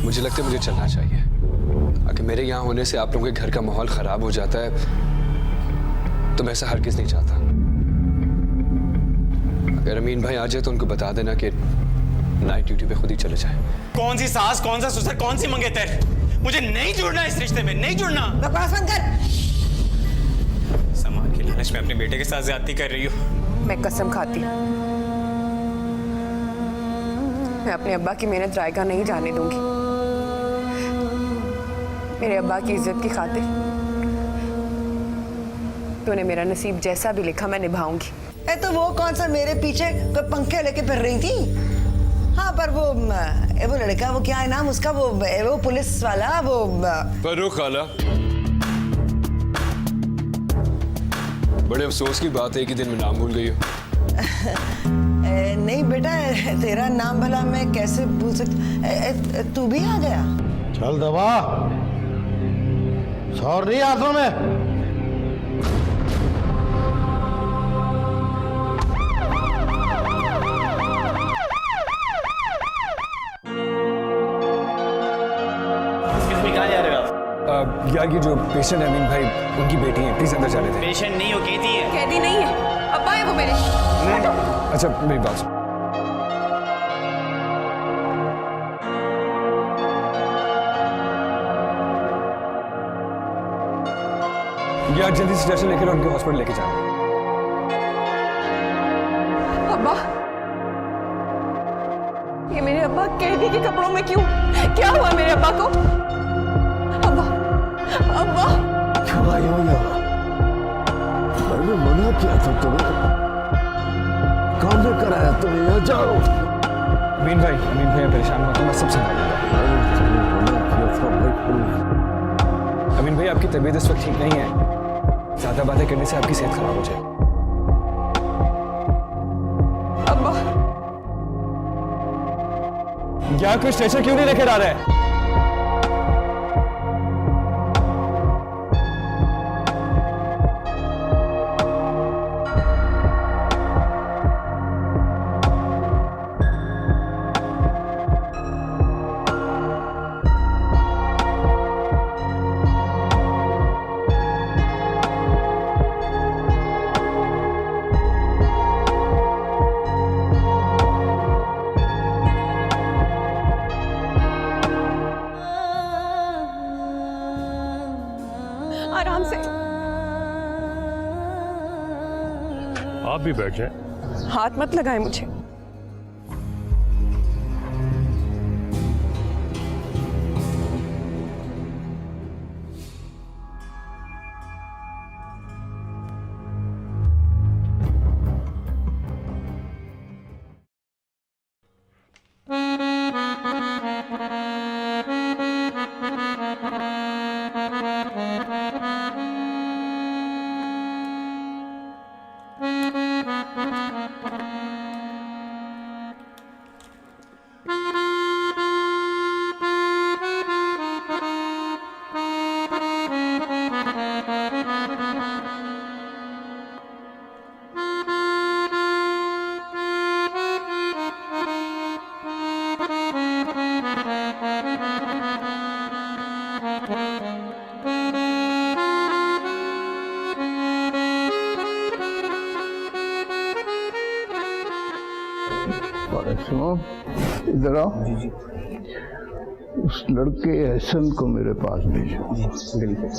मुझे लगता है मुझे चलना चाहिए। अगर मेरे यहाँ होने से आप लोगों के घर का माहौल खराब हो जाता है तो मैं ऐसा हरगिज नहीं चाहता। अगर अमीन भाई आ जाए तो उनको बता देना कि नाइट ड्यूटी पे खुद ही चले जाए। कौन सी सास, कौन सा ससुर, कौन सी मंगेतर? मुझे नहीं जुड़ना इस रिश्ते में, नहीं जुड़ना। बकवास बंद कर। सामान के लालच में अपने बेटे के साथ ज्यादती कर रही हूँ। मैं कसम खाती हूँ, मैं अपने अब्बा की मेहनत रायगा नहीं जाने दूंगी। मेरे अब्बा की इज्जत की खातिर तूने मेरा नसीब जैसा भी लिखा मैं निभाऊंगी। तो वो कौन सा मेरे पीछे कोई पंखे लेके फिर रही थी? हाँ, पर वो लड़का, वो क्या है नाम उसका, वो पुलिस वाला, वो फर्रुख खाला। बड़े अफसोस की बात है कि दिन में नाम भूल गई हो। नहीं बेटा, तेरा नाम भला मैं कैसे भूल सकती? तू भी आ गया? चल दबा, शौर नहीं हाथों में। कहाँ जा रहे हो आप? यार ये जो पेशेंट है अमीन भाई, उनकी बेटी है, प्लीज अंदर जाने दें। पेशेंट नहीं हो, कैदी है। कैदी नहीं है, अब्बा है वो मेरे। अच्छा मेरी बात सुन। यार जल्दी से स्टेशन लेकर उनके हॉस्पिटल लेके जाना। अब्बा, ये मेरे अब्बा कैदी के कपड़ों में क्यों? क्या हुआ मेरे अब्बा को? अब्बा, अब्बा क्यों आई हो यहाँ? मैंने मना किया था तुम्हें। कौन ने कराया तुम्हें? यहाँ जाओ। अमीन भाई परेशान मत हो, मैं सब संभालूंगा। अमीन भाई आपकी तबीयत इस वक्त ठीक नहीं है, ज्यादा बातें करने से आपकी सेहत खराब हो जाएगी। अब्बा, यार कोई स्टेशन क्यों नहीं लेकर आ रहा है? आराम से। आप भी बैठ जाए। हाथ मत लगाए मुझे। सुनो, इधर आओ। उस लड़के एहसन को मेरे पास भेजो। बिल्कुल।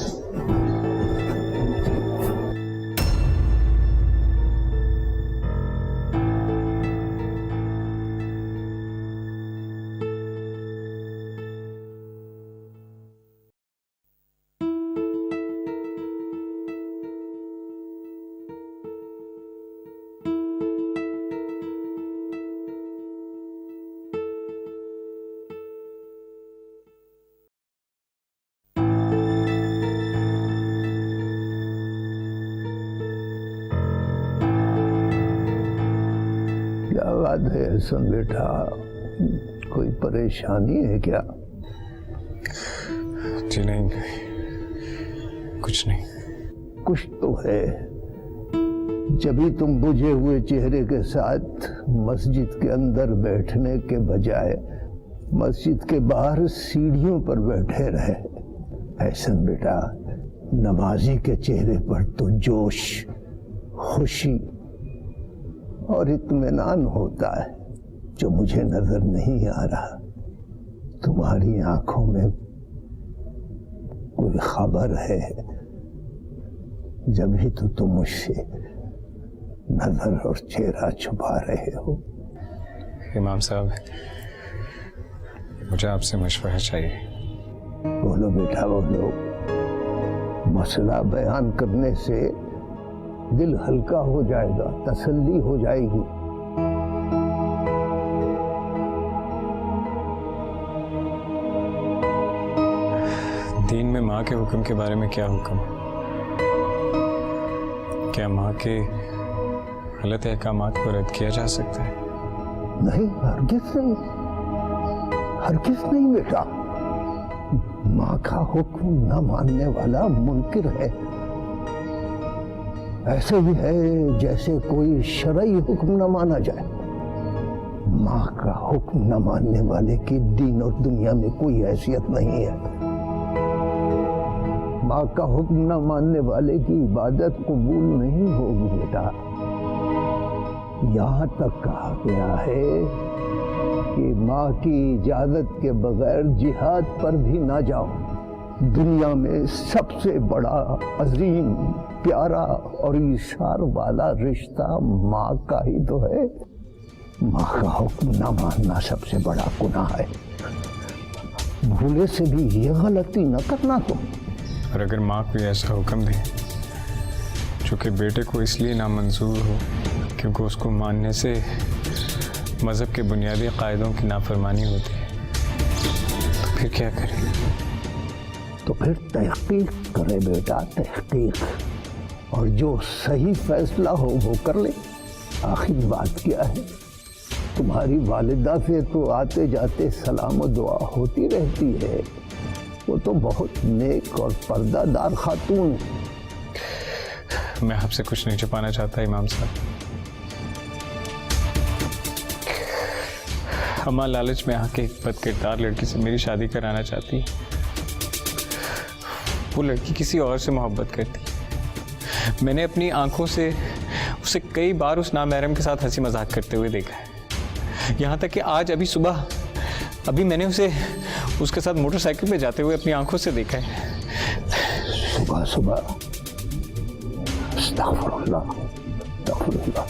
क्या बात है एहसन बेटा, कोई परेशानी है क्या? जी नहीं, कुछ नहीं। कुछ तो है, जब भी तुम बुझे हुए चेहरे के साथ मस्जिद के अंदर बैठने के बजाय मस्जिद के बाहर सीढ़ियों पर बैठे रहे। एहसन बेटा, नमाजी के चेहरे पर तो जोश, खुशी और इत्मीनान होता है जो मुझे नजर नहीं आ रहा। तुम्हारी आंखों में कोई खबर है, जब भी तो तुम मुझसे नजर और चेहरा छुपा रहे हो। इमाम साहब, मुझे आपसे मशवरा चाहिए। बोलो बेटा बोलो। मसला बयान करने से दिल हल्का हो जाएगा, तसल्ली हो जाएगी। दीन में माँ के हुक्म के बारे में क्या हुक्म है? क्या माँ के गलत अहकामात को रद्द किया जा सकता है? नहीं, हरगिज़ नहीं, हरगिज़ नहीं बेटा। माँ का हुक्म न मानने वाला मुनकिर है। ऐसे भी है जैसे कोई शरई हुक्म न माना जाए। माँ का हुक्म न मानने वाले की दीन और दुनिया में कोई हैसियत नहीं है। माँ का हुक्म न मानने वाले की इबादत कबूल नहीं होगी बेटा। यहाँ तक कहा गया है कि माँ की इजाजत के बगैर जिहाद पर भी ना जाओ। दुनिया में सबसे बड़ा, अजीम, प्यारा और इशार वाला रिश्ता माँ का ही तो है। माँ का हुक्म ना मानना सबसे बड़ा गुनाह है। भूले से भी ये गलती न करना तुम। और अगर माँ कोई ऐसा हुक्म दे जो कि बेटे को इसलिए नामंजूर हो क्योंकि उसको मानने से मज़हब के बुनियादी कायदों की नाफरमानी होती है, तो फिर क्या करें? तो फिर तहकीक करे बेटा, तहकीक। और जो सही फैसला हो वो कर ले। आखिर बात क्या है, तुम्हारी वालिदा से तो आते जाते सलाम और दुआ होती रहती है। वो तो बहुत नेक और पर्दादार खातून। मैं आपसे कुछ नहीं छुपाना चाहता इमाम साहब। अम्मा लालच में आके एक बदकिरदार लड़की से मेरी शादी कराना चाहती है। वो लड़की किसी और से मोहब्बत करती है। मैंने अपनी आंखों से उसे कई बार उस नामहरम के साथ हंसी मजाक करते हुए देखा है। यहाँ तक कि आज अभी सुबह मैंने उसे उसके साथ मोटरसाइकिल पे जाते हुए अपनी आंखों से देखा है। सुबह सुबह अस्तगफुरुल्लाह, अस्तगफुरुल्लाह।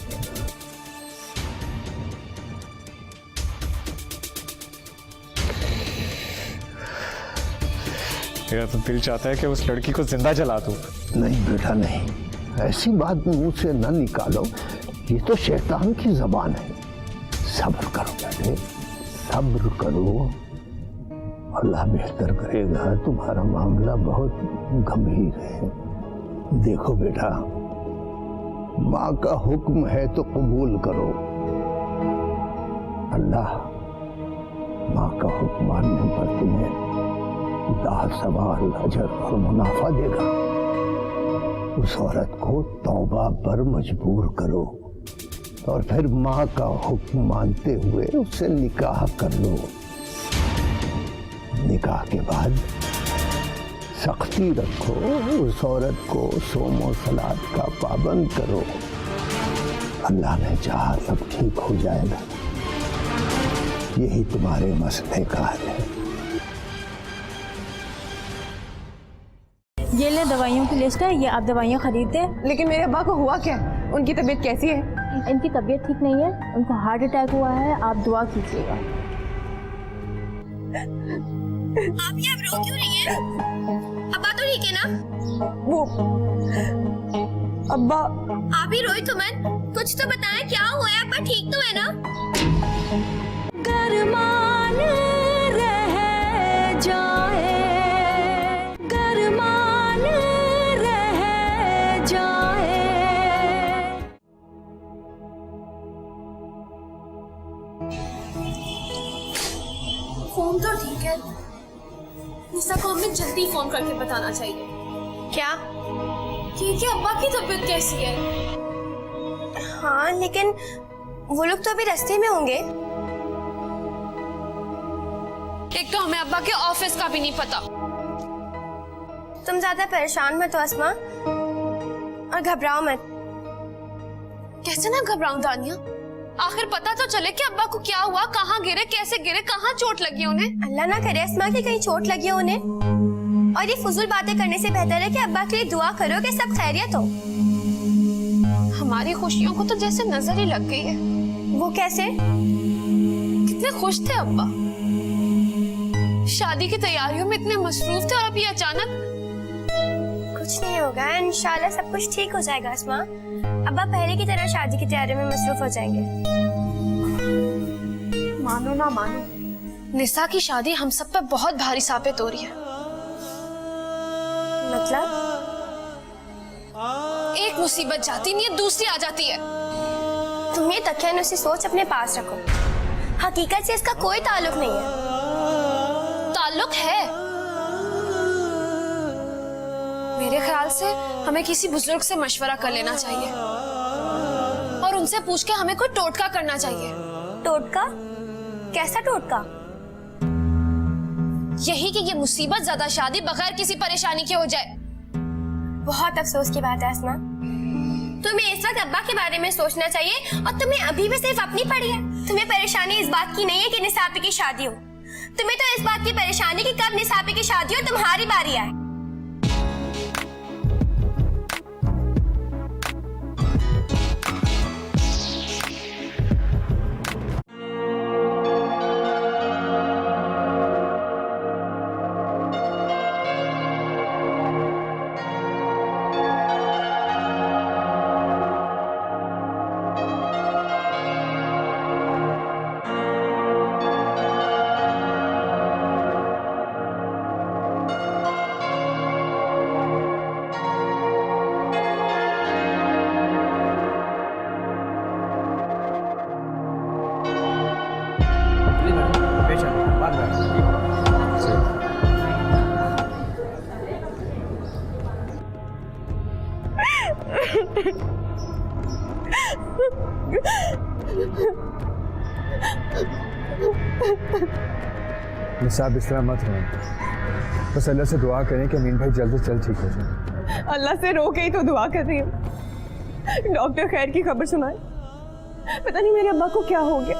मेरा तो दिल चाहता है कि उस लड़की को जिंदा जला दूं। नहीं बेटा नहीं, ऐसी बात मुंह से न निकालो। ये तो शैतान की जबान है। सब्र करो बेटे, सब्र करो। अल्लाह बेहतर करेगा। तुम्हारा मामला बहुत गंभीर है। देखो बेटा, माँ का हुक्म है तो कबूल करो। अल्लाह माँ का हुक्म मानने पर तुम्हें दासवाल अजर और मुनाफा देगा। उस औरत को तौबा पर मजबूर करो और फिर माँ का हुक्म मानते हुए उससे निकाह कर लो। निकाह के बाद सख्ती रखो। उस औरत को सोमो सलात का पाबंद करो। अल्लाह ने चाहा सब ठीक हो जाएगा। यही तुम्हारे मसले का हल है। ये ले दवाइयों की लिस्ट है, ये आप दवाइयाँ खरीद दें। लेकिन मेरे अब्बा को हुआ क्या? उनकी तबीयत कैसी है? इनकी तबीयत ठीक नहीं है, उनको हार्ट अटैक हुआ है। आप दुआ कीजिएगा। आप ये अब रो क्यों रही हैं? अब्बा तो ठीक है ना? वो अब्बा, आप ही रोई तुमन, कुछ तो बताएं क्या हुआ है? अब्बा ठीक तो है ना? गरमान रह जाए, गरमान रह जाए। फोन तो ठीक है, निशा को हमें जल्दी फोन करके बताना चाहिए। क्या? कि अब्बा की तबीयत कैसी है? हाँ, लेकिन वो लोग तो अभी रास्ते में होंगे। एक तो हमें अब्बा के ऑफिस का भी नहीं पता। तुम ज्यादा परेशान मत हो अस्मा और घबराओ मत। कैसे ना घबराऊं दानिया, आखिर पता तो चले कि अब्बा को क्या हुआ, कहाँ गिरे, कैसे गिरे, कहाँ चोट लगी उन्हें। अल्लाह ना करे अस्मा की कहीं चोट लगी हो उन्हें। और ये फुजूल बातें करने से बेहतर है कि अब्बा के लिए दुआ करो कि सब खैरियत हो। हमारी खुशियों को तो जैसे नजर ही लग गई है। वो कैसे? कितने खुश थे अब्बा, शादी की तैयारियों में इतने मसरूफ थे, और अब ये अचानक। कुछ नहीं होगा, इंशाल्लाह सब कुछ ठीक हो जाएगा अस्मा। अब्बा पहले की तरह शादी की तैयारी में मसरूफ हो जाएंगे। मानो ना मानो, निसा की शादी हम सब पे बहुत भारी साबित हो रही है। मतलब? एक मुसीबत जाती नहीं है, दूसरी आ जाती है। तुम ये तकियानुसी सोच अपने पास रखो, हकीकत से इसका कोई ताल्लुक नहीं है। ताल्लुक है। मेरे ख्याल से हमें किसी बुजुर्ग से मशवरा कर लेना चाहिए और उनसे पूछ के हमें कोई टोटका करना चाहिए। टोटका? कैसा टोटका? यही कि ये मुसीबत ज्यादा शादी बगैर किसी परेशानी के हो जाए। बहुत अफसोस की बात है अस्मा, तुम्हें इस वक्त अब्बा के बारे में सोचना चाहिए और तुम्हें अभी भी सिर्फ अपनी पड़ी है। तुम्हें परेशानी इस बात की नहीं है कि निसापी की शादी हो, तुम्हें तो इस बात की परेशानी कि कब निसापी की शादी हो, तुम्हारी बारी आए। निसाब इस तरह मत रहो, बस अल्लाह से दुआ करें कि अमीन भाई जल्द से जल्द ठीक हो जाए। अल्लाह से रो के ही तो दुआ कर रही हूँ। डॉक्टर खैर की खबर सुनाए, पता नहीं मेरे अब्बा को क्या हो गया।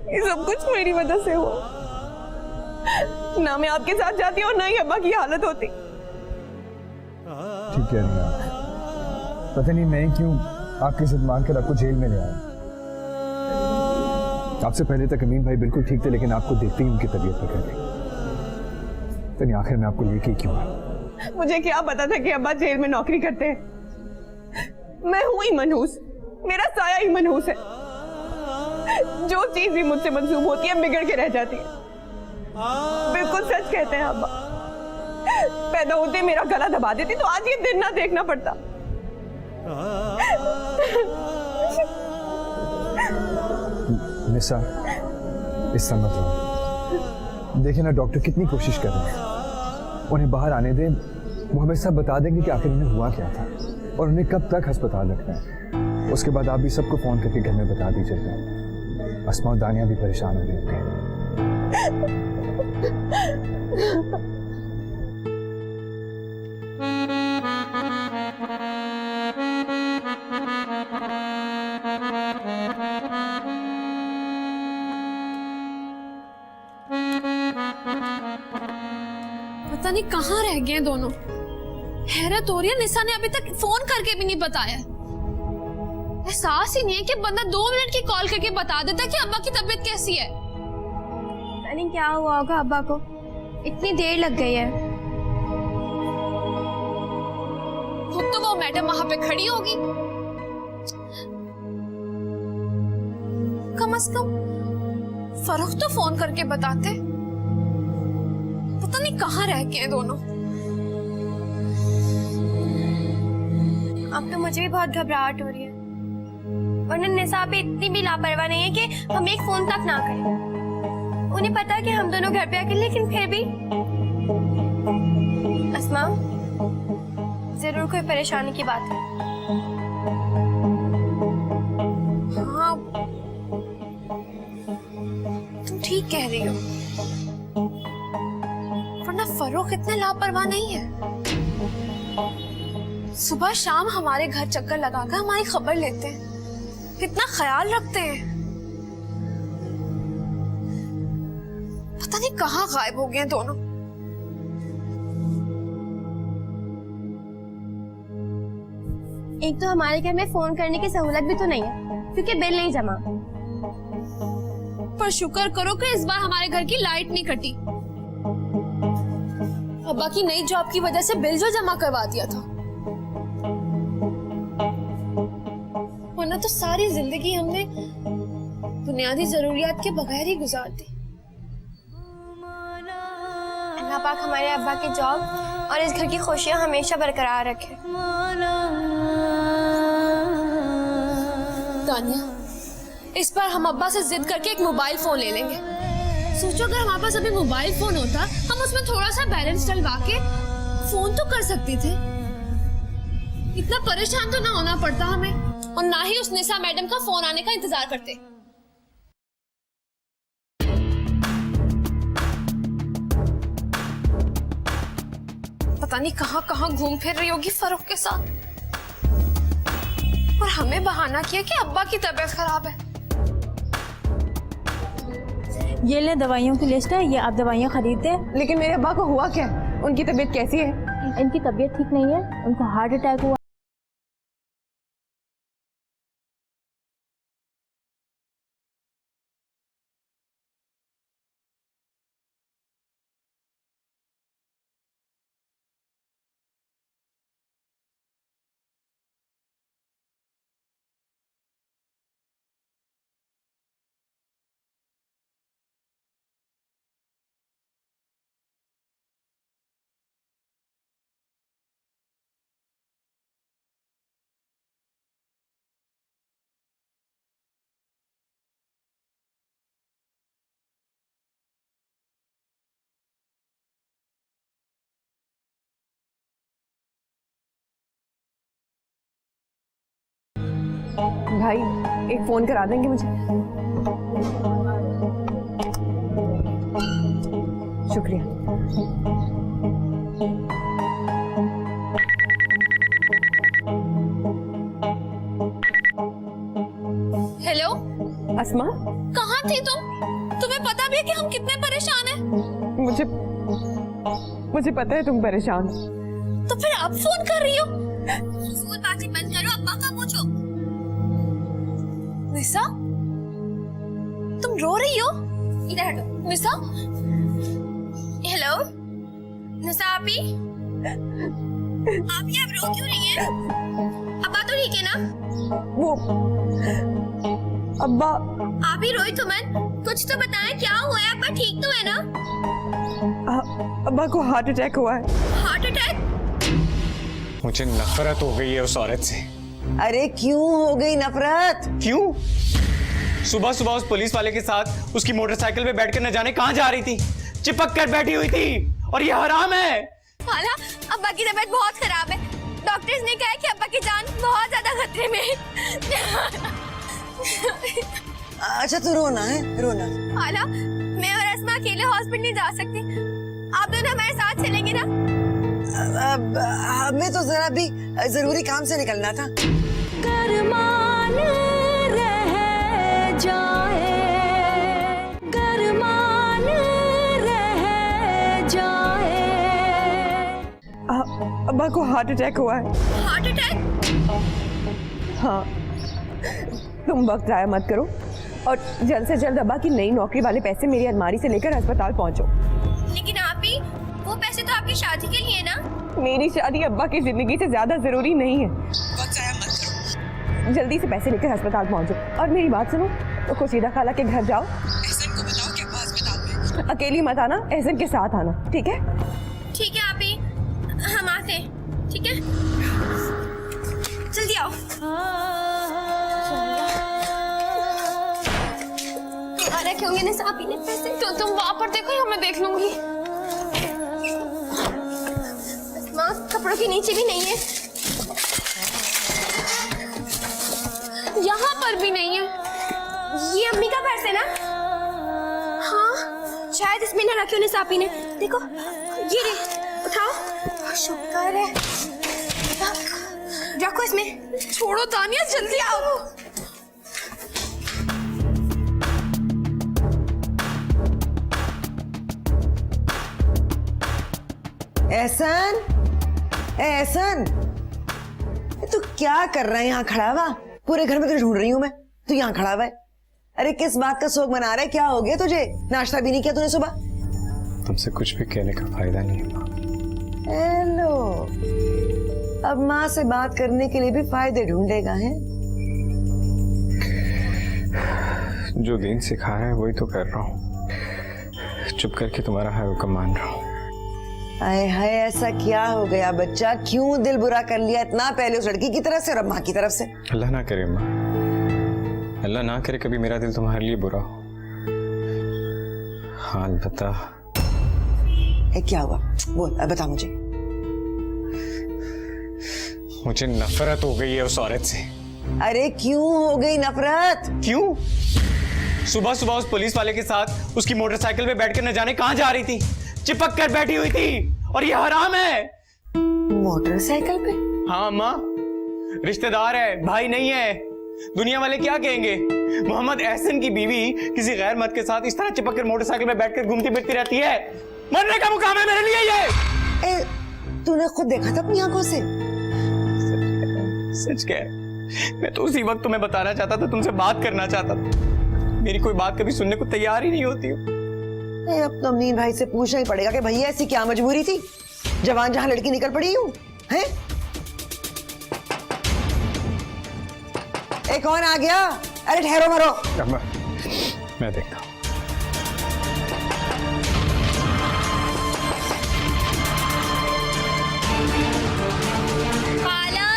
ये सब कुछ मेरी वजह से हुआ। ना मैं आपके साथ जाती और ना ही अब्बा की हालत होती। ठीक है नहीं आप, पता नहीं मैं क्यों आपकी जिद मानकर आपको जेल में ले आया। आपसे पहले तक अमीन भाई बिल्कुल ठीक थे, लेकिन आपको देखते ही उनकी तबीयत बिगड़ गई। तो नहीं आखिर मैं आपको लेके क्यों आया? मुझे क्या पता था कि अब्बा जेल में नौकरी करते हैं। मैं हूं ही मनहूस, मेरा साया ही मनहूस है। जो चीज भी मुझसे मंसूब होती है बिगड़ के रह जाती है। बिल्कुल सच कहते हैं अब्बा, पैदा होते मेरा गला दबा देती तो आज ये दिन ना देखना पड़ता। निसा, इस समय मत रहो। देखिए ना डॉक्टर कितनी कोशिश कर रहे हैं, उन्हें बाहर आने दें, वो हमें सब बता देंगे कि आखिर उन्हें हुआ क्या था और उन्हें कब तक अस्पताल रखना है। उसके बाद आप भी सबको फोन करके घर में बता दीजिएगा। अस्मा और दानिया भी परेशान हो रही होंगे। पता नहीं कहाँ रह गए दोनों। हैरत हो रही है, निसा ने अभी तक फोन करके भी नहीं बताया। एहसास ही नहीं है कि बंदा 2 मिनट की कॉल करके बता देता कि अब्बा की तबीयत कैसी है। पता नहीं क्या हुआ होगा अब्बा को, इतनी देर लग गई है। खुद तो वो मैडम वहां पे खड़ी होगी। कम से कम फरूख तो फोन करके बताते। पता नहीं कहाँ रह गए दोनों। अब तो मुझे भी बहुत घबराहट हो रही है। वरना निसा पे इतनी भी लापरवाह नहीं है कि हम एक फोन तक ना करें। उन्हें पता है कि हम दोनों घर पे आके, लेकिन फिर भी अस्मा, जरूर कोई परेशानी की बात है। हाँ, तुम ठीक ठीक कह रही हो, वरना फरोख इतने लापरवाह नहीं है। सुबह शाम हमारे घर चक्कर लगाकर हमारी खबर लेते हैं, कितना ख्याल रखते हैं। पता नहीं कहाँ गायब हो गए हैं दोनों। एक तो हमारे घर में फोन करने की सहूलत भी तो नहीं है क्योंकि बिल नहीं जमा। पर शुक्र करो कि इस बार हमारे घर की लाइट नहीं कटी। अब्बा की नई जॉब की वजह से बिल जो जमा करवा दिया था, वरना तो सारी जिंदगी हमने बुनियादी जरूरियात के बगैर ही गुजार दी। अल्लाह पाक हमारे अब्बा की जॉब और इस घर की खुशियां हमेशा बरकरार रखे। तानिया, इस बार हम अब्बा से जिद करके एक मोबाइल फोन ले लेंगे। सोचो अगर हमारे पास अभी मोबाइल फोन होता, हम उसमें थोड़ा सा बैलेंस डलवा के फोन तो कर सकते थे। इतना परेशान तो ना होना पड़ता हमें, और ना ही उस निशा मैडम का फोन आने का इंतजार करते। पता नहीं कहां कहां घूम फिर रही होगी फरोख के साथ, और हमें बहाना किया कि अब्बा की तबीयत खराब है। ये ले दवाइयों की लिस्ट है, ये आप दवाइयाँ खरीदते। लेकिन मेरे अब्बा को हुआ क्या? उनकी तबीयत कैसी है? इनकी तबीयत ठीक नहीं है, उनको हार्ट अटैक हुआ। भाई एक फोन करा देंगे मुझे? शुक्रिया। हेलो अस्मा, कहाँ थी तुम? तुम्हें पता भी है कि हम कितने परेशान हैं? मुझे पता है तुम परेशान। तो फिर अब फोन कर रही हो? फोन बातें बंद करो, अब्बा का पूछो। निशा, तुम रो रही हो? इधर हटो। निशा, हेलो निशा, आपी आप रो क्यों रही हैं? अब्बा तो ठीक है ना? वो अब्बा। आप ही रोई तुमन, कुछ तो बताएं, क्या हुआ है? अब्बा ठीक तो है ना? अब्बा को हार्ट अटैक हुआ है। Heart attack? मुझे नफरत हो गई है उस औरत से। अरे क्यों हो गई नफरत? क्यों? सुबह सुबह उस पुलिस वाले के साथ उसकी मोटरसाइकिल पे बैठकर न जाने कहां जा रही थी, चिपक कर बैठी हुई थी, और ये हराम है। हाला, अब्बा की तबीयत बहुत खराब है। डॉक्टर्स ने कहा है कि अब्बा की जान बहुत ज्यादा खतरे में है। अच्छा तो रोना है, रोना। हाला, मैं और अस्मा अकेले हॉस्पिटल नहीं जा सकते, आप दोनों हमारे साथ चलेंगे ना? हमें तो जरा भी जरूरी काम से निकलना था। गरमान रह जाए, गरमान रह जाए। अब्बा को हार्ट अटैक हुआ है। Heart attack? हाँ, तुम वक्त जाया मत करो और जल्द से जल्द अब्बा की नई नौकरी वाले पैसे मेरी अलमारी से लेकर अस्पताल पहुंचो। लेकिन आप ही, वो पैसे तो आपकी शादी के लिए ना? मेरी शादी अब्बा की जिंदगी से ज्यादा जरूरी नहीं है। वक्त जाया मत करो, जल्दी से पैसे लेकर अस्पताल पहुंचो। और मेरी बात सुनो, तो खुशीदा खाला के घर जाओ, एहसन को बताओ कि अब्बा अस्पताल में। अकेली मत आना, एहसन के साथ आना, ठीक है? ठीक है आप ही, हम आते हैं, ठीक है? जल्दी आओ। रखे होंगे ना आप ही ने पैसे? तो तुम वहां पर देखो या मैं देख लूंगी। माँ, कपड़ों के नीचे भी नहीं है। यहाँ पर भी नहीं है। ये अम्मी का पर्स है ना? हाँ, में ना रखी उन्हें सापी ने। देखो ये रे, उठाओ। शुक्र है। रखो इसमें। छोड़ो तानिया, जल्दी आओ। एहसान, एहसान, तू क्या कर रहा है यहाँ खड़ा हुआ? पूरे घर में तुझे ढूंढ रही हूँ मैं, तू यहाँ खड़ा हुआ है। अरे किस बात का शोक मना रहा है? क्या हो गया तुझे? नाश्ता भी नहीं किया तूने सुबह? तुमसे कुछ भी कहने का फायदा नहीं है माँ। हेलो, अब माँ से बात करने के लिए भी फायदे ढूंढेगा है? जो दीन सिखा रहा है वही तो कर रहा हूँ। चुप करके तुम्हारा हर हुक्म मान रहा हूँ। आए हाय, ऐसा क्या हो गया बच्चा? क्यों दिल बुरा कर लिया इतना? पहले उस लड़की की तरफ से और अब माँ की तरफ से। अल्लाह ना करे माँ, अल्लाह ना करे कभी मेरा दिल तुम्हारे लिए बुरा हो। हाँ अलबत्ता। क्या हुआ? बोल, अब बता मुझे। मुझे नफरत हो गई है उस औरत से। अरे क्यों हो गई नफरत? क्यों? सुबह सुबह उस पुलिस वाले के साथ उसकी मोटरसाइकिल पे बैठकर न जाने कहां जा रही थी, चिपक कर बैठी हुई थी, और ये हराम है। मोटरसाइकिल पे? हाँ माँ, रिश्तेदार है, भाई नहीं है। दुनिया वाले क्या कहेंगे? मोहम्मद एहसन की बीवी किसी गैर मर्द के साथ इस तरह चिपक कर मोटरसाइकिल पे बैठकर घूमती फिरती रहती है। मरने का मुकाम है मेरे लिए ये। तूने खुद देखा था अपनी आंखों से? सच कह, मैं तो उसी वक्त तुम्हें बताना चाहता था, तुमसे बात करना चाहता था। मेरी कोई बात कभी सुनने को तैयार ही नहीं होती हो। अब तो अमीन भाई से पूछना ही पड़ेगा कि भैया ऐसी क्या मजबूरी थी, जवान जहां लड़की निकल पड़ी हूँ है? कौन आ गया? अरे ठहरो मरो। मैं देखता हूँ। खाला,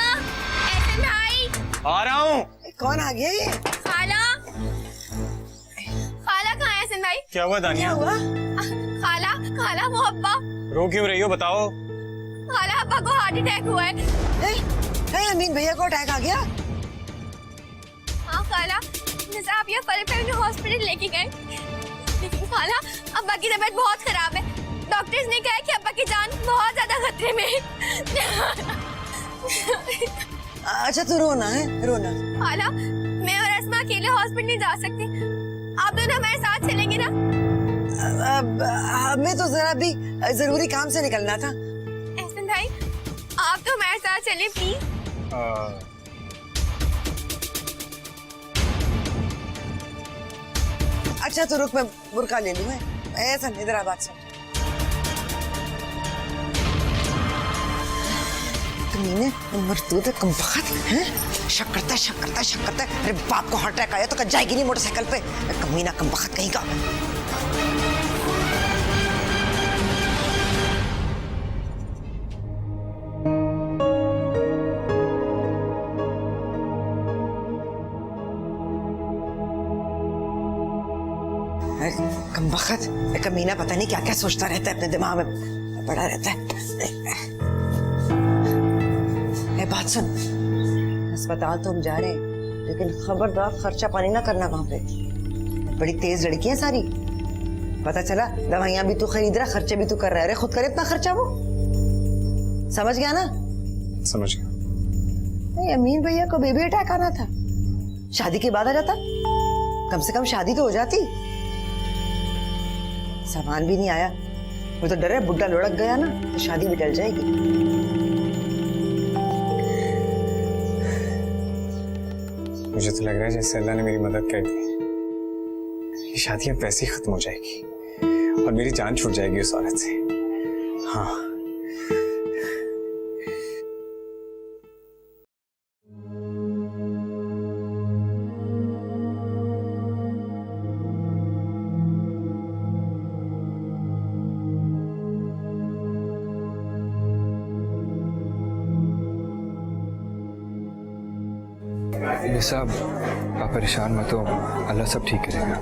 एहसन भाई। आ रहा हूँ। कौन आ गया ये? खाला, खाला कहाँ है एहसन भाई? क्या हुआ दानिया? क्या हुआ? खाला, खाला वो अब्बा। रो क्यों रही हो, बताओ। खाला अब्बा को हार्ट अटैक हुआ है। अमीन भैया को अटैक आ गया? हाँ खाला, जैसे आप ये फल पे हॉस्पिटल लेके गए, लेकिन खाला अब्बा की तबीयत बहुत खराब है। डॉक्टर्स ने कहा है कि अब्बा की जान बहुत ज्यादा खतरे में है। अच्छा तू रोना है, रोना। खाला, मैं और अस्मा अकेले हॉस्पिटल नहीं जा सकते, आप दोनों हमारे साथ चलेंगे ना? हमें तो जरा भी जरूरी काम से निकलना था। एहसन भाई, आप तो हमारे साथ चलिए प्लीज। अच्छा तो रुक, मैं बुर्का ले लूं। ऐसा इधर आ, बात सुन। कमीने, मरदूद है, कमबख्त है, शक करता है, शक करता है, शक करता है। अरे बाप को हार्ट अटैक आया तो कल जाएगी नहीं मोटरसाइकिल पे। कमीना कमबख्त कहीं का। कमबख्त कमीना पता नहीं क्या क्या सोचता रहता है, अपने दिमाग में पड़ा रहता है। बात सुन, अस्पताल तो हम जा रहे हैं, लेकिन खबरदार खर्चा पानी ना करना वहां पे। बड़ी तेज लड़की है सारी, पता चला दवाइयां भी तू खरीद रहा, खर्चे भी तू कर रहा है। अरे खुद करे इतना खर्चा वो, समझ गया ना? समझ गया। अमीन भैया को बेबी अटैक आना था, शादी के बाद आ जाता, कम से कम शादी तो हो जाती। सामान भी नहीं आया, वो तो डर है बुड्ढा लुढ़क गया ना तो शादी भी टल जाएगी। मुझे तो लग रहा है जैसे अल्लाह ने मेरी मदद कर दी। ये शादी अब वैसे ही खत्म हो जाएगी और मेरी जान छूट जाएगी उस औरत से। हाँ, निसा, आप परेशान मत हो, अल्लाह सब ठीक करेगा।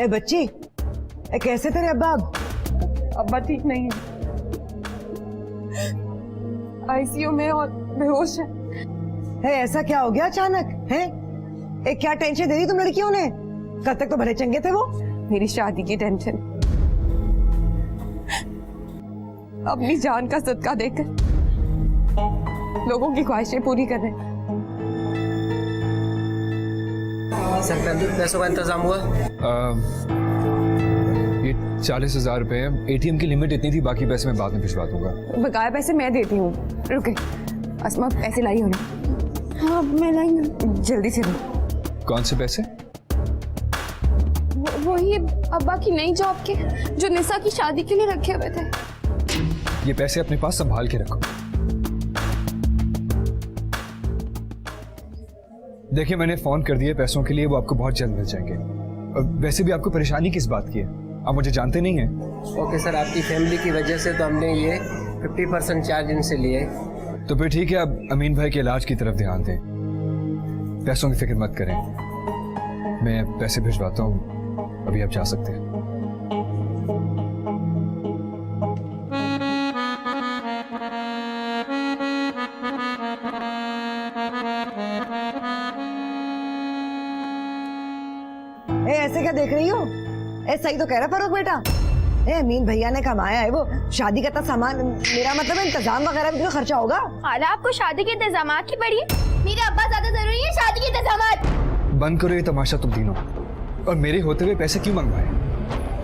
बच्ची, कैसे तेरे अब्बा? अब्बा ठीक नहीं है, आईसीयू में और बेहोश है। ऐसा क्या हो गया अचानक है? क्या टेंशन दे दी तुम लड़कियों ने? कल तक तो भले चंगे थे वो। मेरी शादी की टेंशन, अपनी जान का सदका देकर लोगों की ख्वाहिशें पूरी कर रहे हैं। सर पैसों का इंतजाम हुआ? ये 40,000 रुपए है। एटीएम की लिमिट इतनी थी, बाकी पैसे मैं बाद में भिजवा दूंगा। बकाया पैसे मैं देती हूँ। रुके, अस्मा पैसे लाई हो ना? हाँ मैं लाई हूँ, जल्दी से दो। कौन से पैसे? वही अब्बा की नई जॉब के जो निशा की शादी के लिए रखे हुए थे। ये पैसे अपने पास संभाल के रखो। देखिए मैंने फोन कर दिया पैसों के लिए, वो आपको बहुत जल्द मिल जाएंगे। और वैसे भी आपको परेशानी किस बात की है? आप मुझे जानते नहीं हैं। ओके सर, आपकी फैमिली की वजह से तो हमने ये 50% चार्ज इनसे लिए। तो फिर ठीक है, अब अमीन भाई के इलाज की तरफ ध्यान दें, पैसों की फिक्र मत करें। मैं पैसे भिजवाता हूँ, अभी आप जा सकते हैं। ऐसे क्या देख रही हो? सही तो कह रहा फरूक बेटा। अमीन भैया ने कमाया है वो, शादी का सामान, मेरा मतलब इंतजाम वगैरह भी तो खर्चा होगा। खाला आपको शादी के इंतजाम की पड़ी है? मेरे अब्बा ज्यादा जरूरी है शादी के इंतजाम? बंद करो ये तमाशा तुम तीनों, और मेरे होते हुए पैसे क्यों मंगवाए?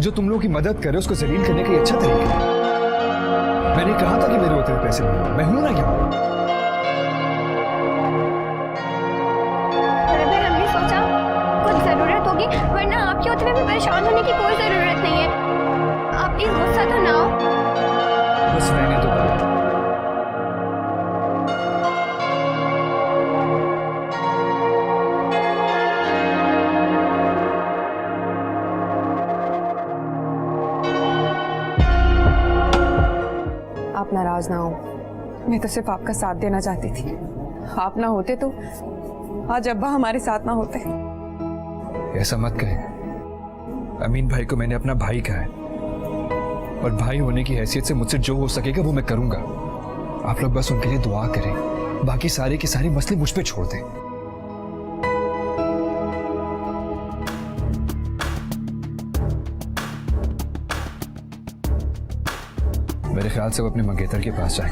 जो तुम लोगों की मदद करे उसको जलील करने का ये अच्छा तरीका है। मैंने कहा था कि मेरे होते हुए पैसे मंगवाओ, मैं हूं ना यहाँ। हमने सोचा कुछ जरूरत होगी, वरना आपके होते हुए भी परेशान होने की कोई जरूरत नहीं है। आप प्लीज गुस्सा तो ना हो। बस रहने दो। आप नाराज ना हो, मैं तो सिर्फ आपका साथ देना चाहती थी। आप ना होते तो आज अब्बा हमारे साथ ना होते। ऐसा मत कहें, अमीन भाई को मैंने अपना भाई कहा है, और भाई होने की हैसियत से मुझसे जो हो सकेगा वो मैं करूंगा। आप लोग बस उनके लिए दुआ करें, बाकी सारे के सारे मसले मुझ पे छोड़ दें। मेरे ख्याल से वो अपने मंगेतर के पास जाए,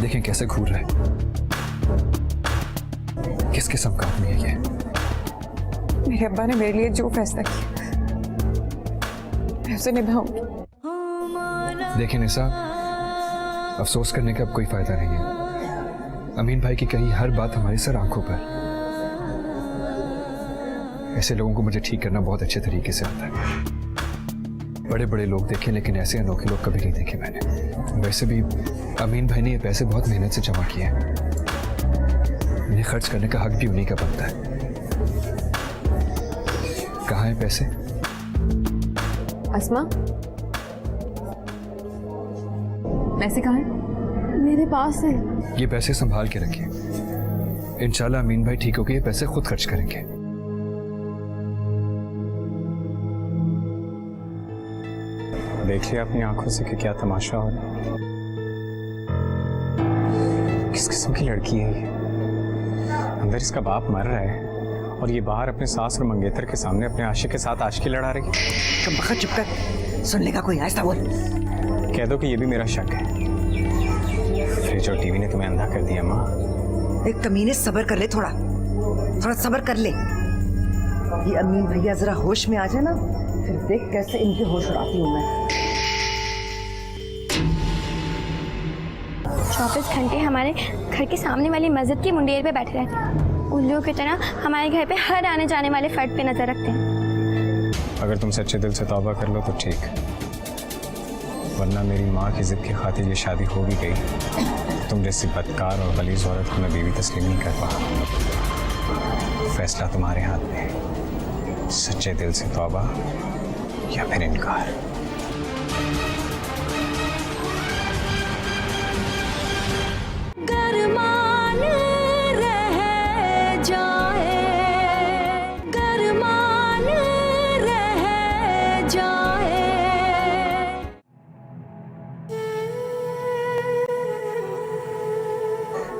देखें कैसे घूर रहा है, किस किस्म का आदमी है ये। मेरे अब्बा ने मेरे लिए जो फैसला किया मैं उसे निभाऊंगी। देखिए निशा, अफसोस करने का अब कोई फायदा नहीं है। अमीन भाई की कही हर बात हमारी सर आंखों पर। ऐसे लोगों को मुझे ठीक करना बहुत अच्छे तरीके से आता है। बड़े बड़े लोग देखे, लेकिन ऐसे अनोखे लोग कभी नहीं देखे मैंने। वैसे भी अमीन भाई ने ये पैसे बहुत मेहनत से जमा किए हैं, इन्हें खर्च करने का हक भी उन्हीं का बनता है। कहाँ हैं पैसे? अस्मा, पैसे कहाँ हैं? मेरे पास है। ये पैसे संभाल के रखिए, इंशाल्लाह अमीन भाई ठीक होकर ये पैसे खुद खर्च करेंगे। देख लिया अपनी आंखों से कि क्या तमाशा हो रहा है। किस किस्म की लड़की है ये? अंदर इसका बाप मर रहा है और ये बाहर अपने सास और मंगेतर के सामने अपने आशिक के साथ आशिकी लड़ा रही है। तुम बखत चुप कर, सुनने का कोई आयस्ता बोल। कह दो कि ये भी मेरा शक है। फ्रिज और टीवी ने तुम्हें अंधा कर दिया माँ। एक कमीने, सब्र कर ले, थोड़ा थोड़ा सब्र कर ले। ये अमीन भैया जरा होश में आ जाए ना, फिर देख कैसे इनके होश उड़ाती हूँ मैं। 24 घंटे हमारे घर के सामने वाली मस्जिद की मुंडेर पे बैठे रहते हैं। उल्लुओं की तरह हमारे घर पे हर आने जाने वाले फर्द पे नजर रखते हैं। अगर तुम सच्चे दिल से तौबा कर लो तो ठीक, वरना मेरी माँ की जिद की खातिर ये शादी हो भी गई। तुम जैसी बदकार और गलीज औरत को मैं बीवी तस्लीम नहीं कर पाऊँ। फैसला तुम्हारे हाथ में है, सच्चे दिल से तौबा या फिर इनकार। जाए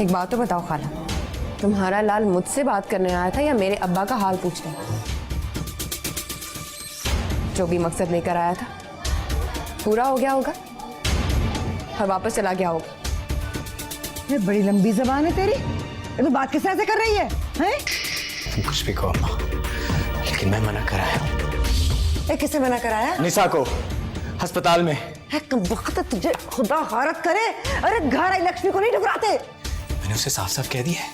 एक बात तो बताओ खाला, तुम्हारा लाल मुझसे बात करने आया था या मेरे अब्बा का हाल पूछने? जो भी मकसद लेकर आया था पूरा हो गया होगा और वापस चला गया होगा। ये बड़ी लंबी जबान है तेरी, ये तो बात किस तरह से कर रही है, हैं? कुछ भी कहो अम्मा, लेकिन मैं मना कराया। किससे मना कराया? निशा को, अस्पताल में। वक्त तुझे खुदा खारत करे, अरे घर आई लक्ष्मी को नहीं ठुकराते। मैंने उसे साफ साफ कह दिया है,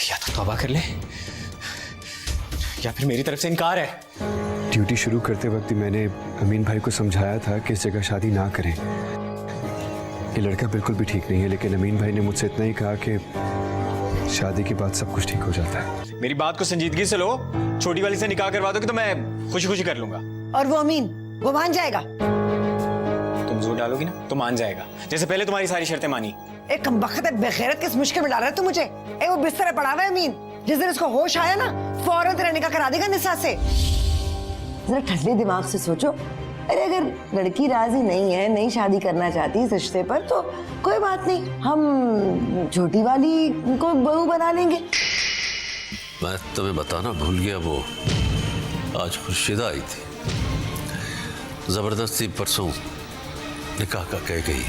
या तो तौबा कर ले या फिर मेरी तरफ से इनकार है। ड्यूटी शुरू करते वक्त ही मैंने अमीन भाई को समझाया था कि इस जगह शादी ना करें। ये लड़का बिल्कुल भी ठीक नहीं है, लेकिन अमीन भाई ने मुझसे इतना ही कहा कि शादी के बाद सब कुछ ठीक हो जाता है। मेरी बात को संजीदगी से लो, छोटी वाली से निकाह करवा दोगे तो मैं खुशी खुशी कर लूंगा। और वो अमीन, वो मान जाएगा? तुम जोर डालोगी ना तो मान जाएगा, जैसे पहले तुम्हारी सारी शर्तें मानी। एक कमबख्त बेगैरत किस मुश्किल में डाल रहा है तू मुझे? वो बिस्तर पड़ा हुआ है अमीन, जिस दिन उसको होश आया ना फौरन तेरा निकाह करा देगा निशा से। जरा ठंडे दिमाग से सोचो, अरे अगर लड़की राजी नहीं है, नहीं शादी करना चाहती इस रिश्ते पर, तो कोई बात नहीं, हम छोटी वाली को बहू बना लेंगे। मैं तुम्हें बताना भूल गया, वो आज खुर्शीदा आई थी, जबरदस्ती परसों निकाह का कह गई।